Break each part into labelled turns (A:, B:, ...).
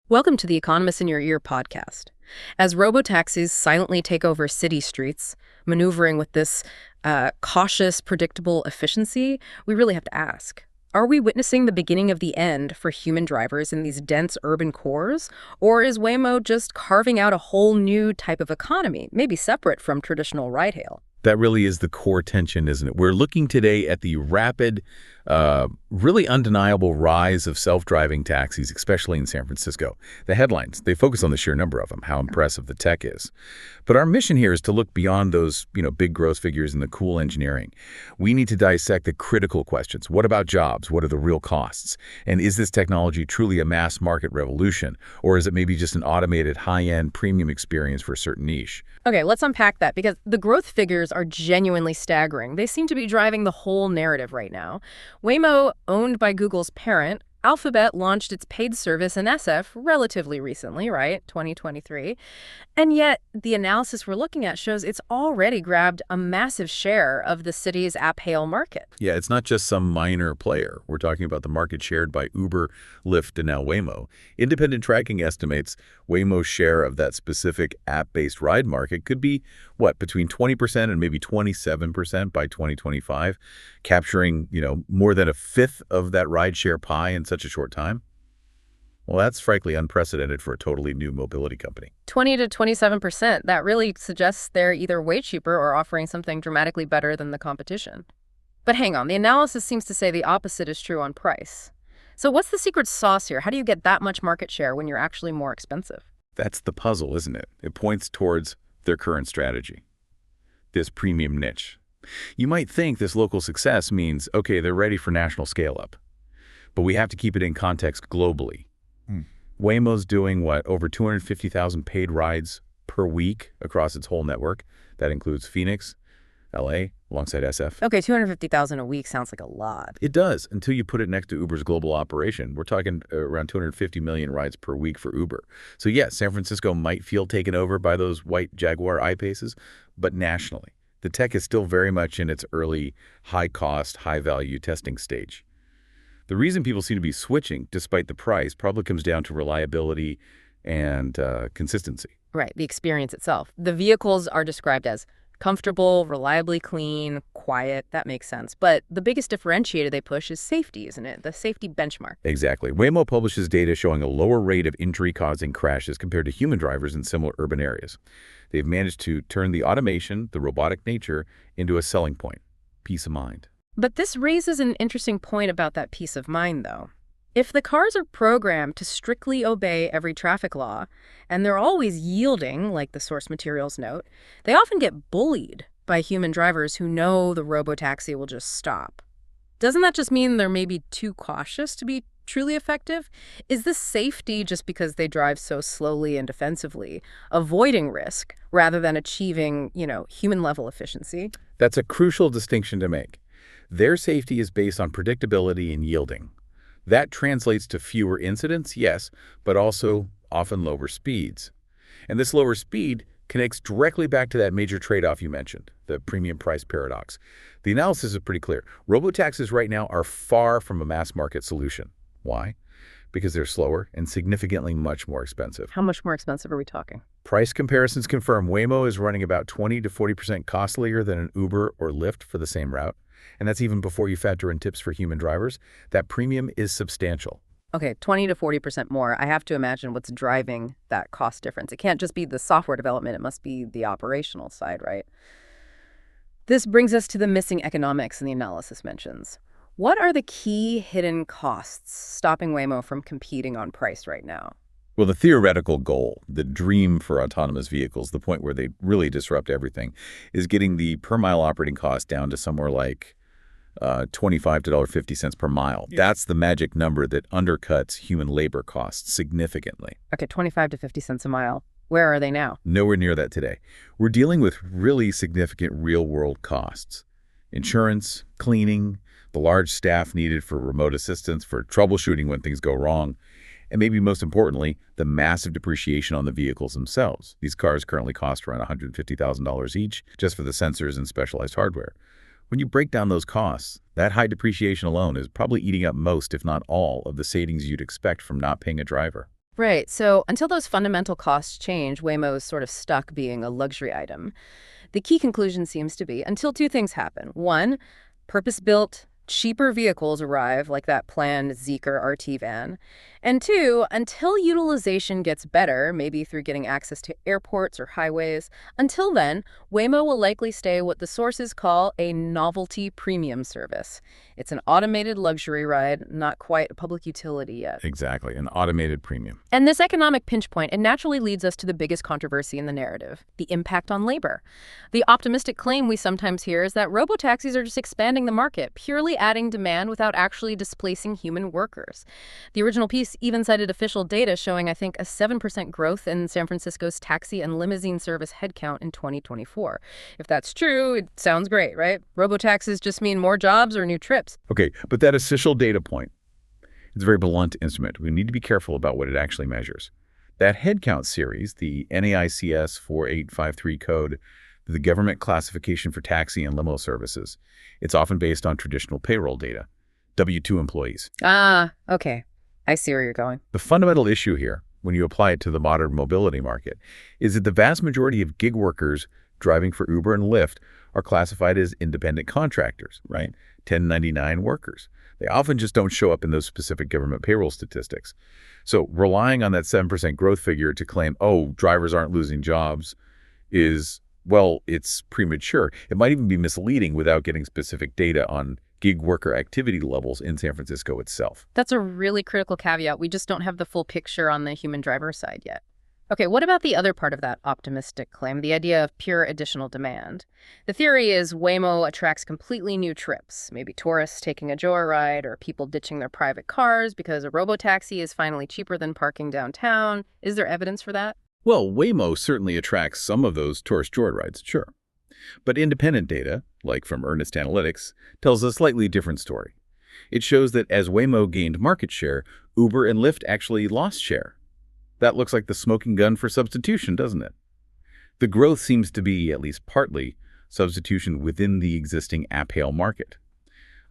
A: Welcome to the Economist in Your Ear podcast. As robotaxis silently take over city streets, maneuvering with this cautious, predictable efficiency, we really have to ask, are we witnessing the beginning of the end for human drivers in these dense urban cores? Or is Waymo just carving out a whole new type of economy, maybe separate from traditional ride-hail?
B: That really is the core tension, isn't it? We're looking today at the rapid, really undeniable rise of self-driving taxis, especially in San Francisco. The headlines, they focus on the sheer number of them, how impressive the tech is. But our mission here is to look beyond those, big growth figures and the cool engineering. We need to dissect the critical questions. What about jobs? What are the real costs? And is this technology truly a mass market revolution? Or is it maybe just an automated, high-end, premium experience for a certain niche?
A: Okay, let's unpack that because the growth figures are genuinely staggering. They seem to be driving the whole narrative right now. Waymo, owned by Google's parent, Alphabet, launched its paid service in SF relatively recently, right? 2023. And yet, the analysis we're looking at shows it's already grabbed a massive share of the city's app-hail market.
B: Yeah, it's not just some minor player. We're talking about the market shared by Uber, Lyft, and now Waymo. Independent tracking estimates Waymo's share of that specific app-based ride market could be, between 20% and maybe 27% by 2025, capturing, more than a fifth of that rideshare pie in such a short time? Well, that's frankly unprecedented for a totally new mobility company.
A: 20 to 27%. That really suggests they're either way cheaper or offering something dramatically better than the competition. But hang on, the analysis seems to say the opposite is true on price. So what's the secret sauce here? How do you get that much market share when you're actually more expensive?
B: That's the puzzle, isn't it? It points towards their current strategy, this premium niche. You might think this local success means, okay, they're ready for national scale-up. But we have to keep it in context globally. Waymo's doing, over 250,000 paid rides per week across its whole network. That includes Phoenix, LA, alongside SF.
A: Okay, 250,000 a week sounds like a lot.
B: It does, until you put it next to Uber's global operation. We're talking around 250 million rides per week for Uber. So yes, San Francisco might feel taken over by those white Jaguar I-Paces, but nationally, the tech is still very much in its early, high-cost, high-value testing stage. The reason people seem to be switching, despite the price, probably comes down to reliability and consistency.
A: Right, the experience itself. The vehicles are described as comfortable, reliably clean, quiet. That makes sense. But the biggest differentiator they push is safety, isn't it? The safety benchmark.
B: Exactly. Waymo publishes data showing a lower rate of injury-causing crashes compared to human drivers in similar urban areas. They've managed to turn the automation, the robotic nature, into a selling point, peace of mind.
A: But this raises an interesting point about that peace of mind, though. If the cars are programmed to strictly obey every traffic law, and they're always yielding, like the source materials note, they often get bullied by human drivers who know the robotaxi will just stop. Doesn't that just mean they're maybe too cautious to be truly effective? Is this safety just because they drive so slowly and defensively, avoiding risk, rather than achieving, human-level efficiency?
B: That's a crucial distinction to make. Their safety is based on predictability and yielding. That translates to fewer incidents, yes, but also often lower speeds. And this lower speed connects directly back to that major trade-off you mentioned, the premium price paradox. The analysis is pretty clear. Robotaxis right now are far from a mass market solution. Why? Because they're slower and significantly much more expensive.
A: How much more expensive are we talking?
B: Price comparisons confirm Waymo is running about 20 to 40% costlier than an Uber or Lyft for the same route. And that's even before you factor in tips for human drivers. That premium is substantial.
A: Okay, 20 to 40% more. I have to imagine what's driving that cost difference. It can't just be the software development. It must be the operational side, right? This brings us to the missing economics the analysis mentions. What are the key hidden costs stopping Waymo from competing on price right now?
B: Well, the theoretical goal, the dream for autonomous vehicles, the point where they really disrupt everything, is getting the per-mile operating cost down to somewhere like $25 to $1.50 per mile. Yeah. That's the magic number that undercuts human labor costs significantly.
A: Okay, 25 to 50 cents a mile. Where are they now?
B: Nowhere near that today. We're dealing with really significant real-world costs. Insurance, cleaning, the large staff needed for remote assistance, for troubleshooting when things go wrong, and maybe most importantly, the massive depreciation on the vehicles themselves. These cars currently cost around $150,000 each just for the sensors and specialized hardware. When you break down those costs, that high depreciation alone is probably eating up most, if not all, of the savings you'd expect from not paying a driver.
A: Right. So until those fundamental costs change, Waymo is sort of stuck being a luxury item. The key conclusion seems to be until two things happen. One, purpose-built, cheaper vehicles arrive, like that planned Zeekr RT van. And two, until utilization gets better, maybe through getting access to airports or highways, until then, Waymo will likely stay what the sources call a novelty premium service. It's an automated luxury ride, not quite a public utility yet.
B: Exactly, an automated premium.
A: And this economic pinch point, it naturally leads us to the biggest controversy in the narrative, the impact on labor. The optimistic claim we sometimes hear is that robotaxis are just expanding the market, purely adding demand without actually displacing human workers. The original piece even cited official data showing, I think, a 7% growth in San Francisco's taxi and limousine service headcount in 2024. If that's true, it sounds great, right? Robotaxis just mean more jobs or new trips.
B: Okay, but that official data point, it's a very blunt instrument. We need to be careful about what it actually measures. That headcount series, the NAICS 4853 code, the government classification for taxi and limo services, it's often based on traditional payroll data, W-2 employees.
A: Ah, okay. I see where you're going.
B: The fundamental issue here, when you apply it to the modern mobility market, is that the vast majority of gig workers driving for Uber and Lyft are classified as independent contractors, right? 1099 workers. They often just don't show up in those specific government payroll statistics. So relying on that 7% growth figure to claim, oh, drivers aren't losing jobs is, well, it's premature. It might even be misleading without getting specific data on gig worker activity levels in San Francisco itself.
A: That's a really critical caveat. We just don't have the full picture on the human driver side yet. Okay, what about the other part of that optimistic claim, the idea of pure additional demand? The theory is Waymo attracts completely new trips, maybe tourists taking a joyride or people ditching their private cars because a robotaxi is finally cheaper than parking downtown. Is there evidence for that?
B: Well, Waymo certainly attracts some of those tourist joyrides, sure. But independent data, like from Earnest Analytics, tells a slightly different story. It shows that as Waymo gained market share, Uber and Lyft actually lost share. That looks like the smoking gun for substitution, doesn't it? The growth seems to be, at least partly, substitution within the existing app-hail market.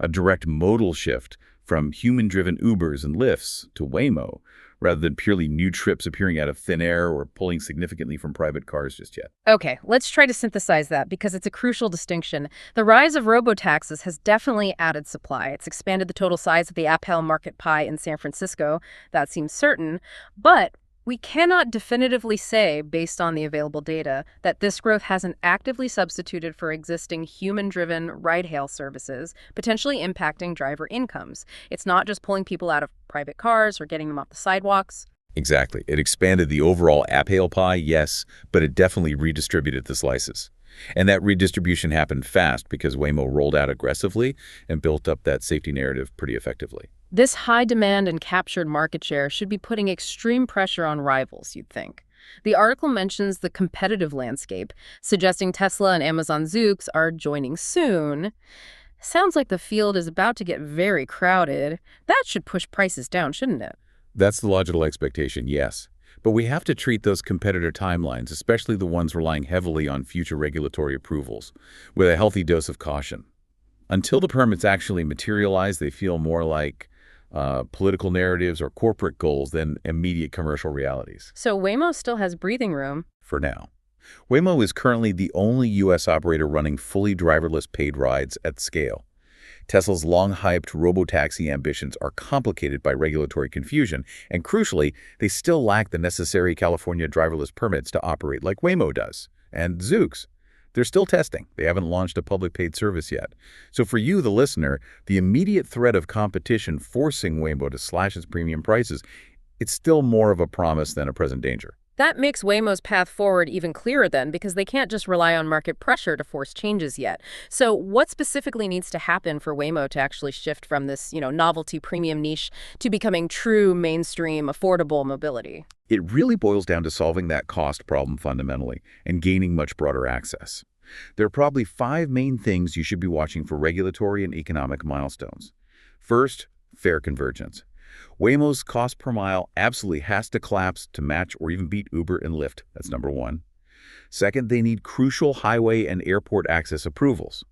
B: A direct modal shift from human-driven Ubers and Lyfts to Waymo, rather than purely new trips appearing out of thin air or pulling significantly from private cars just yet.
A: Okay, let's try to synthesize that because it's a crucial distinction. The rise of robotaxis has definitely added supply. It's expanded the total size of the app-hail market pie in San Francisco. That seems certain. But we cannot definitively say, based on the available data, that this growth hasn't actively substituted for existing human-driven ride-hail services, potentially impacting driver incomes. It's not just pulling people out of private cars or getting them off the sidewalks.
B: Exactly. It expanded the overall app-hail pie, yes, but it definitely redistributed the slices. And that redistribution happened fast because Waymo rolled out aggressively and built up that safety narrative pretty effectively.
A: This high demand and captured market share should be putting extreme pressure on rivals, you'd think. The article mentions the competitive landscape, suggesting Tesla and Amazon Zoox are joining soon. Sounds like the field is about to get very crowded. That should push prices down, shouldn't it?
B: That's the logical expectation, yes. But we have to treat those competitor timelines, especially the ones relying heavily on future regulatory approvals, with a healthy dose of caution. Until the permits actually materialize, they feel more like political narratives or corporate goals than immediate commercial realities.
A: So Waymo still has breathing room.
B: For now. Waymo is currently the only U.S. operator running fully driverless paid rides at scale. Tesla's long-hyped robotaxi ambitions are complicated by regulatory confusion, and crucially, they still lack the necessary California driverless permits to operate like Waymo does. And Zoox, they're still testing. They haven't launched a public paid service yet. So for you, the listener, the immediate threat of competition forcing Waymo to slash its premium prices, it's still more of a promise than a present danger.
A: That makes Waymo's path forward even clearer then, because they can't just rely on market pressure to force changes yet. So what specifically needs to happen for Waymo to actually shift from this, novelty premium niche to becoming true mainstream affordable mobility?
B: It really boils down to solving that cost problem fundamentally and gaining much broader access. There are probably 5 main things you should be watching for regulatory and economic milestones. First, fair convergence. Waymo's cost per mile absolutely has to collapse to match or even beat Uber and Lyft. That's number 1. Second, they need crucial highway and airport access approvals.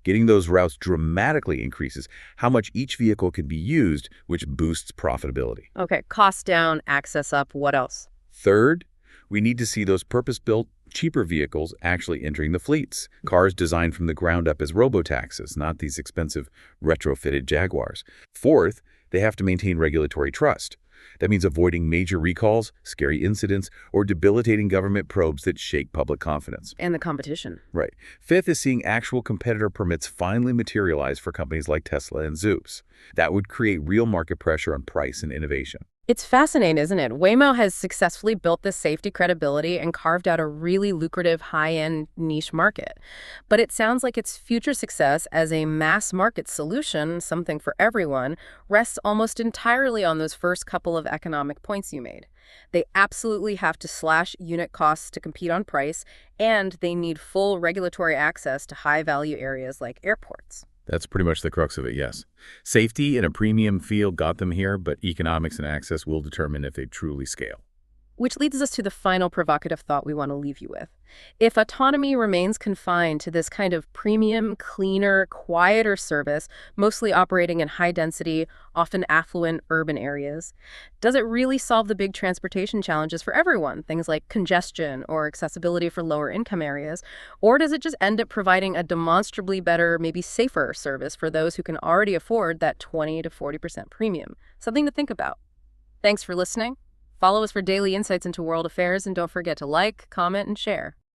B: Getting those routes dramatically increases how much each vehicle can be used, which boosts profitability.
A: Okay, cost down, access up, what else?
B: Third, we need to see those purpose-built, cheaper vehicles actually entering the fleets. Cars designed from the ground up as robotaxis, not these expensive retrofitted Jaguars. Fourth, they have to maintain regulatory trust. That means avoiding major recalls, scary incidents, or debilitating government probes that shake public confidence.
A: And the competition.
B: Right. Fifth is seeing actual competitor permits finally materialize for companies like Tesla and Zoox. That would create real market pressure on price and innovation.
A: It's fascinating, isn't it? Waymo has successfully built this safety credibility and carved out a really lucrative high-end niche market. But it sounds like its future success as a mass market solution, something for everyone, rests almost entirely on those first couple of economic points you made. They absolutely have to slash unit costs to compete on price, and they need full regulatory access to high-value areas like airports.
B: That's pretty much the crux of it, yes. Safety and a premium feel got them here, but economics and access will determine if they truly scale.
A: Which leads us to the final provocative thought we want to leave you with. If autonomy remains confined to this kind of premium, cleaner, quieter service, mostly operating in high-density, often affluent urban areas, does it really solve the big transportation challenges for everyone, things like congestion or accessibility for lower-income areas? Or does it just end up providing a demonstrably better, maybe safer service for those who can already afford that 20 to 40% premium? Something to think about. Thanks for listening. Follow us for daily insights into world affairs, and don't forget to like, comment, and share.